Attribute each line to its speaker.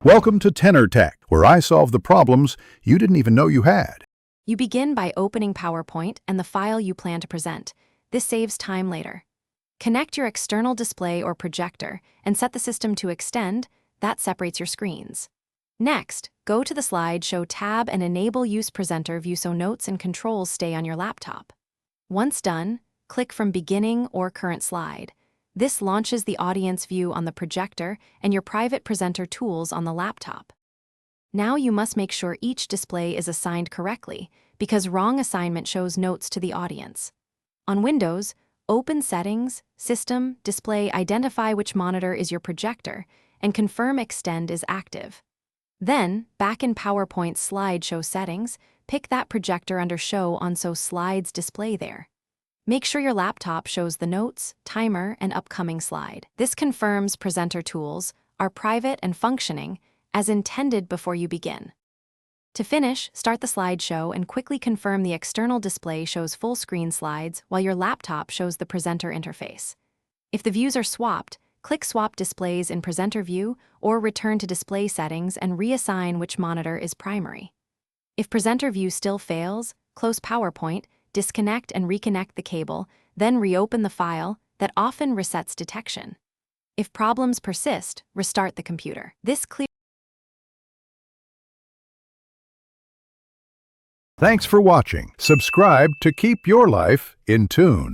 Speaker 1: Welcome to Tenor Tech, where I solve the problems you didn't even know you had.
Speaker 2: You begin by opening PowerPoint and the file you plan to present. This saves time later. Connect your external display or projector and set the system to extend. That separates your screens. Next, go to the Slideshow tab and enable Use Presenter View so notes and controls stay on your laptop. Once done, click from Beginning or Current Slide. This launches the audience view on the projector and your private presenter tools on the laptop. Now you must make sure each display is assigned correctly, because wrong assignment shows notes to the audience. On Windows, open Settings, System, Display, identify which monitor is your projector, and confirm Extend is active. Then, back in PowerPoint Slideshow Settings, pick that projector under Show on so slides display there. Make sure your laptop shows the notes, timer, and upcoming slide. This confirms presenter tools are private and functioning as intended before you begin. To finish, start the slideshow and quickly confirm the external display shows full screen slides while your laptop shows the presenter interface. If the views are swapped, click Swap Displays in Presenter View or return to Display Settings and reassign which monitor is primary. If Presenter View still fails, close PowerPoint, disconnect and reconnect the cable, then reopen the file. That often resets detection. If problems persist, restart the computer.
Speaker 1: Thanks for watching. Subscribe to keep your life in tune.